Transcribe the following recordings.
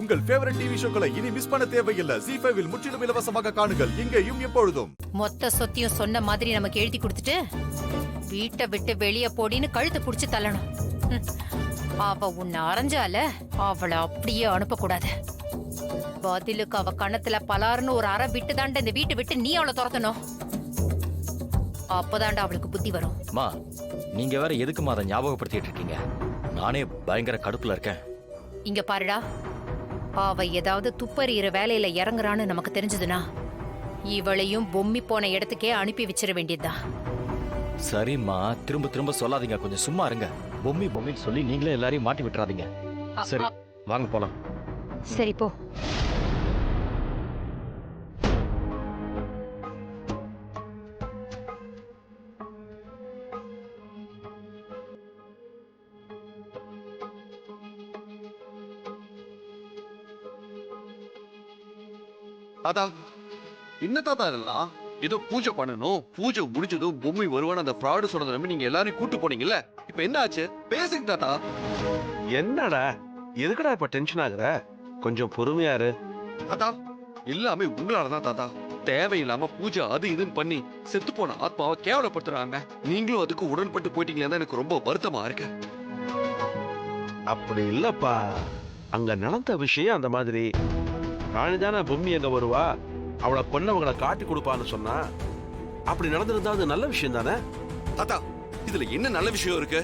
உங்கள் favourite TV ஷோக்களை இனி miss பண்ண தேவையில்லை. ZEE5 இல் முற்றிலும் இலவசமாக காணுங்கள். இங்கேயும் எப்பொழுதும். மொத்த சொத்தையும் சொன்ன மாதிரி நமக்கு எழுதி கொடுத்துட்டு வீட்டை விட்டு வெளியே போடின்னு கழுத்தை புடிச்சு தள்ளணும். அவ உன்னை அரைஞ்சால அவளை அப்படியே அனுப்பக்கூடாது. பதிலுக்கு அவ கணத்துல பலாருன்னு ஒரு அறை விட்டு தாண்ட இந்த வீட்டை விட்டு நீ அவளை துரத்தணும். அப்பதாண்டா அவளுக்கு புத்தி வரும். மா, நீங்க வேற எதுக்குமா அதை ஞாபகப்படுத்திட்டு இருக்கீங்க? நானே பயங்கர கடுப்புல இருக்கேன். இங்க பாருடா, அவ ஏதாவது துப்பறிகிற வேலையில இறங்குறான்னு நமக்கு தெரிஞ்சதுன்னா இவளையும் பொம்மி போன இடத்துக்கே அனுப்பி வச்சிட வேண்டியதுதான். சரிம்மா, திரும்ப திரும்ப சொல்லாதீங்க, கொஞ்சம் சும்மா இருங்க. பொம்மி பொம்மின்னு சொல்லி நீங்களே எல்லாரையும் மாட்டி விட்டுறாதீங்க. சரி, வாங்க போலாம். சரி போ. தாத்தா, என்ன தாத்தா இதெல்லாம்? ஏதோ பூஜை பண்ணணும், பூஜை முடிஞ்சதும் பொம்மை வருவான்னு அந்த ஃப்ராடு சொன்னதை நம்பி நீங்க எல்லாரையும் கூட்டு போனீங்கல்ல, இப்ப என்ன ஆச்சு? பேசுங்க தாத்தா. என்னடா எதுக்குடா இப்ப டென்ஷன் ஆகுற? கொஞ்சம் பொறுமையா இரு. தாத்தா, எல்லாமே உங்களாலதான் தாத்தா. தேவையில்லாம பூஜை அது இதுன்னு பண்ணி செத்து போன ஆத்மாவை கேவலப்படுத்துறாங்க. நீங்களும் அதுக்கு உடன்பட்டு போயிட்டீங்களே தான் எனக்கு ரொம்ப வருத்தமா இருக்கு. அப்படி இல்லப்பா, அங்க நடந்த விஷயம் அந்த மாதிரி. ராணிதான பொம்மி எங்க வருவா, அவளை கொன்னவங்களை காட்டி கொடுப்பான்னு சொன்னா. அப்படி நடந்திருந்தா அது நல்ல விஷயம் தானே? தாத்தா, இதுல என்ன நல்ல விஷயம் இருக்கு?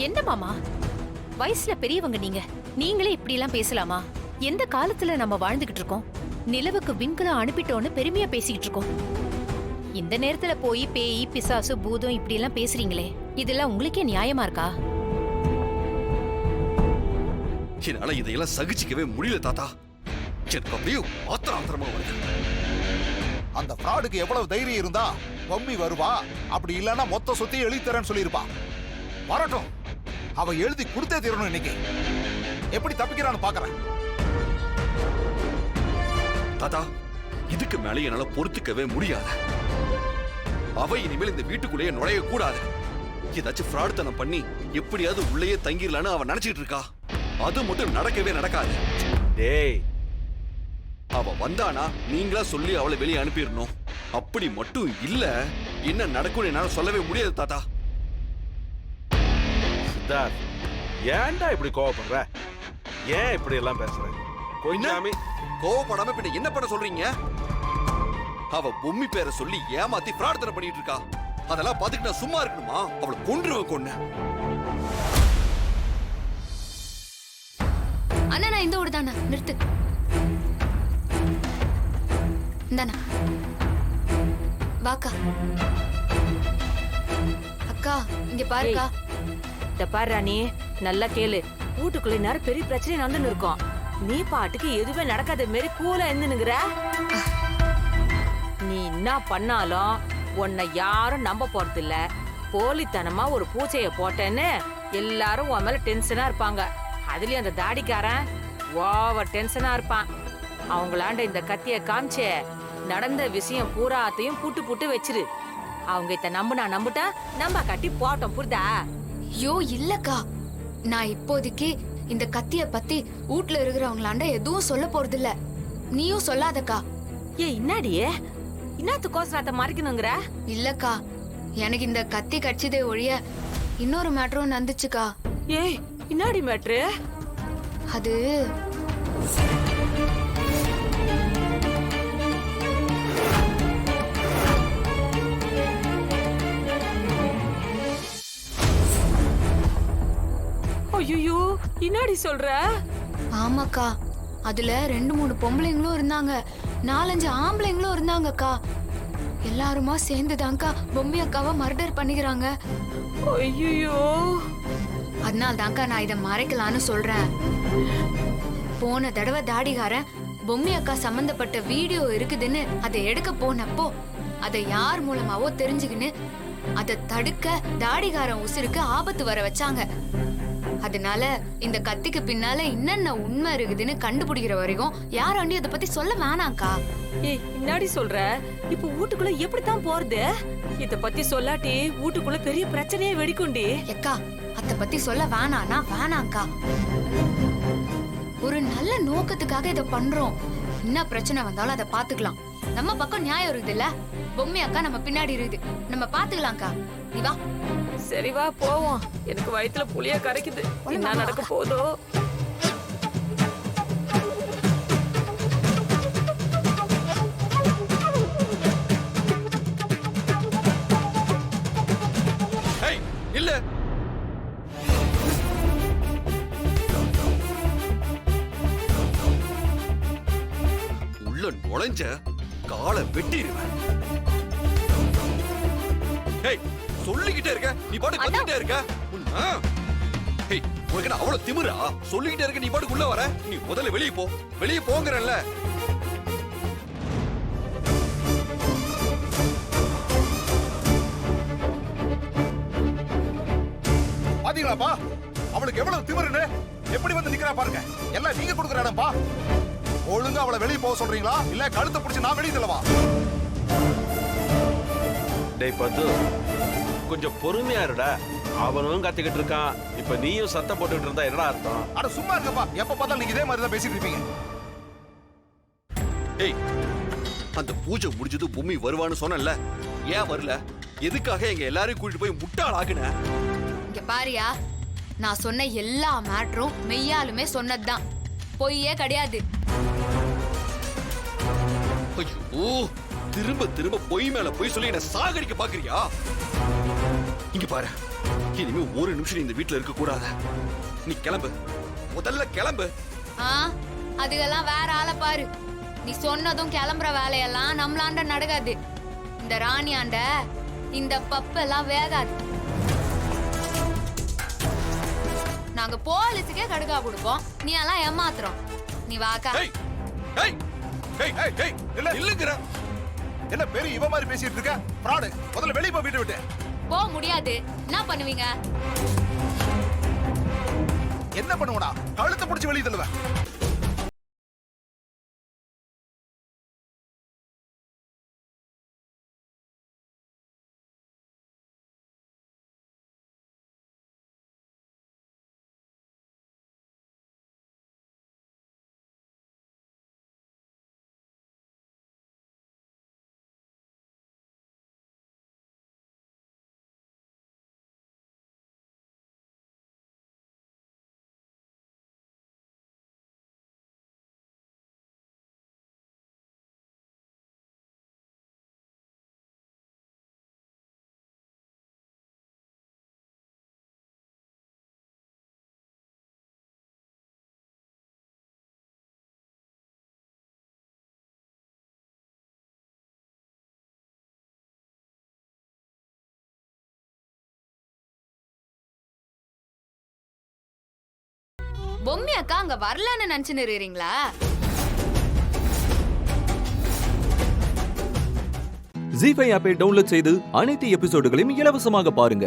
என்ன மாமா, வயசுல பெரியவங்க நீங்க, நீங்களே இப்படி எல்லாம் பேசலாமா? எந்த காலத்துல நம்ம வாழ்ந்துகிட்டு இருக்கோம்? நிலவுக்கு விண்கலம் அனுப்பிட்டோன்னு பெருமையா பேசிக்கிட்டு இருக்கோம். இந்த நேரத்துல போய் பேய் பிசாசு பூதம் இப்படி எல்லாம் பேசுறீங்களே, இதெல்லாம் உங்களுக்கே நியாயமா இருக்கா? என்னால இதையெல்லாம் சகிச்சுக்கவே முடியல தாத்தா. எனக்கு அப்படியே ஆத்திரமா வருது. அந்த ஃப்ராடுக்கு எவ்வளவு தைரியம் இருந்தா பொம்மி வருவா, அப்படி இல்லன்னா மொத்த சொத்தையும் எழுதி தரேன்னு சொல்லியிருப்பா. வரட்டும், அவ எழுதி கொடுத்தே தீரணும். இன்னைக்கு எப்படி தப்பிக்கிறான்னு பாக்குறேன். தாத்தா, இதுக்கு மேல என்னால பொறுத்துக்கவே முடியாது. அவ இனிமேல் இந்த வீட்டுக்குள்ளேயே நுழைய கூடாது. ஏதாச்சும் ஃப்ராடுத்தனம் பண்ணி எப்படியாவது உள்ளேயே தங்கிடலான்னு அவ நினைச்சிட்டு இருக்கா. அது மட்டும் நடக்கவே நடக்காது. டேய், அவ வந்தானா நீங்களா சொல்லி அவளை வெளியே அனுப்பிடணும். அப்படி மட்டும் இல்ல, என்ன நடக்கும் என்னால சொல்லவே முடியாது தாத்தா. சித்தார்த், ஏன்டா இப்படி கோவப்படுற? ஏன் இப்படி எல்லாம் பேசுற? கொஞ்சாமி கோவப்படாம பின்ன என்ன பண்ண சொல்றீங்க? அவ பொம்மி பேரை சொல்லி ஏமாத்தி பிரார்த்தனை பண்ணிட்டு இருக்கா. அதெல்லாம் பாத்துக்கிட்டு நான் சும்மா இருக்கணுமா? அவளை கொன்றுவேன். கொன்னு அண்ணா, நான் இந்த ஊர் தானே, நிறுத்து. இந்தாண்ணா, வாக்கா. அக்கா, இங்க பாருக்கா. இந்த பாரு ராணி, நல்லா கேளு. வீட்டுக்குள்ள நேரம் பெரிய பிரச்சனை நடந்துன்னு இருக்கும். நீ பாட்டுக்கு எதுவுமே நடக்காத மாரி கூலா இருந்துனுங்கிற. நீ என்ன பண்ணாலும் உன்னை யாரும் நம்ப போறது இல்ல. போலித்தனமா ஒரு பூச்சைய போட்டேன்னு எல்லாரும் உன் மேல டென்ஷனா இருப்பாங்க. அதுலயும் அந்த தாடிக்காரன் ஓவர் டென்ஷனா இருப்பான். அவங்களாண்ட இந்த கத்திய காமிச்சே நடந்த விஷயம் பூராத்தையும் புட்டு புட்டு வச்சிரு. அவங்க இத்த நம்புட்டா நம்ம கட்டி போட்டோம், புரிதா? ஐயோ இல்லக்கா, நான் இப்போதைக்கு இந்த கத்திய பத்தி வீட்ல இருக்கிறவங்களாண்ட எதுவும் சொல்ல போறது இல்ல. நீயும் சொல்லாதக்கா. இன்னாடியே இன்னத்துக்கோசரத்தை மறைக்கணுங்கிற? இல்லக்கா, எனக்கு இந்த கத்தி கடிச்சதே ஒழிய இன்னொரு மேட்டரும் நடந்துச்சுக்கா. ஏய், இன்னாடி மேட்ரு? அது ஐயோ, இன்னாடி சொல்ற? ஆமாக்கா, அதுல 2-3 பொம்பளைங்களும் இருந்தாங்க, 4-5 ஆம்பளைங்களும் இருந்தாங்கக்கா. எல்லாருமா சேர்ந்துதான்க்கா பொம்மி அக்காவை மர்டர் பண்ணிக்கிறாங்க. ஐயோ, அதனால தான்க்கா நான் இதை மறைக்கலான்னு சொல்றேன். போன தடவை தாடிகாரன் பொம்மி அக்கா சம்பந்தப்பட்ட வீடியோ இருக்குதுன்னு அதை எடுக்க போனப்போ அதை யார் மூலமாவோ தெரிஞ்சுக்கின்னு அதை தடுக்க தாடிகாரன் உசிருக்கு ஆபத்து வர வச்சாங்க. அதனால இந்த கத்திக்கு பின்னால என்னென்ன உண்மை இருக்குதுன்னு கண்டுபிடிக்கிற வரைக்கும் யாராண்டியும் அதை பத்தி சொல்ல வேணாம்க்கா. ஏய், இன்னாடி சொல்ற? இப்ப வீட்டுக்குள்ள எப்படித்தான் போறது? இத பத்தி சொல்லாட்டி வீட்டுக்குள்ள பெரிய பிரச்சனையே வெடிக்குண்டி. எக்கா, அத பத்தி சொல்ல வேணானா வேணாம்க்கா. ஒரு நல்ல நோக்கத்துக்காக இத பண்றோம். என்ன பிரச்சனை வந்தாலும் அதை பாத்துக்கலாம். நம்ம பக்கம் நியாயம் இருக்குது இல்ல? பொம்மி அக்கா நம்ம பின்னாடி இருக்குது, நம்ம பாத்துக்கலாம்க்கா. நீ வா. சரி வா போவோம். எனக்கு வயித்துல புளிய கரைக்குது. என்ன நடக்க போதோ? ஏய் இல்ல, உள்ள நுழைஞ்ச காலை வெட்டிடுவேன். ஏய் சொல்லிக்கிட்டே இருக்க, நீ பாட்டு வந்துட்டே இருக்க. ஏய் உனக்கு என்ன அவ்வளவு திமிரா? சொல்லிக்கிட்டே இருக்க, நீ பாட்டுக்கு உள்ள வர. நீ முதல்ல வெளியே போ, வெளியே போங்கறல்ல. பாத்தீங்களாப்பா அவளுக்கு எவ்வளவு திமிருன்னு? எப்படி வந்து நிக்கிறா பாருங்க. எல்லாம் நீங்க கொடுக்குற இடம்பா. ஒழுங்கா அவளை வெளியே போக சொல்றீங்களா இல்ல கழுத்தை பிடிச்சு நான் வெளியே தள்ளவா? டேய் பத்து, கொஞ்சம் பொறுமையா இருடா. அவனும் கத்திக்கிட்டு இருக்கான், இப்ப நீயும் சத்தம் போட்டுக்கிட்டு இருந்தா என்னடா அர்த்தம்? அட சும்மா இருக்கப்பா, எப்ப பார்த்தாலும் நீங்க இதே மாதிரி தான் பேசிட்டு இருப்பீங்க. ஏய் அந்த பூஜை முடிஞ்சது பொம்மி வருவான்னு சொன்னல, ஏன் வரல? எதுக்காக எங்க எல்லாரையும் கூட்டிட்டு போய் முட்டாள் ஆக்குன? இங்க பாரியா, நான் சொன்ன எல்லா மேட்டரும் மெய்யாலுமே சொன்னதுதான், பொய்யே கிடையாது. ஐயோ திரும்ப திரும்ப பொய் மேல பொய் சொல்லி என்ன சாகடிக்க பாக்குறியா? இங்க பாரு, இனிமே ஒரு நிமிஷம் நீ இந்த வீட்டுல இருக்க கூடாது. நீ கிளம்பு, முதல்ல கிளம்பு. அதுக்கெல்லாம் வேற ஆளை பாரு. நீ சொன்னதும் கிளம்புற வேலையெல்லாம் நம்மளாண்ட நடக்காது. இந்த ராணியாண்ட இந்த பப்பெல்லாம் வேகாது. நாங்க போலீஸுக்கே கடுக்கா கொடுப்போம், நீ எல்லாம் ஏமாத்துறோம். நீ வாக்கா. ஏய் ஏய் ஏய் ஏய் ஏய் இல்ல இல்லங்கற. என்ன பெரிய இவ மாதிரி பேசிட்டு இருக்க? ஃப்ராட். முதல்ல வெளிய போ, வீட்டை விட்டு. போக முடியாது. என்ன பண்ணுவீங்க? என்ன பண்ணுவடா? கழுத்தை பிடிச்சு வெளிய தள்ளுவேன். பொம்மி அக்கா அங்க வரலன்னு நினைச்சுன்னு இருக்கீங்களா? ஜீ5 ஆப்பை டவுன்லோட் செய்து அனைத்து எபிசோடுகளையும் இலவசமாக பாருங்க.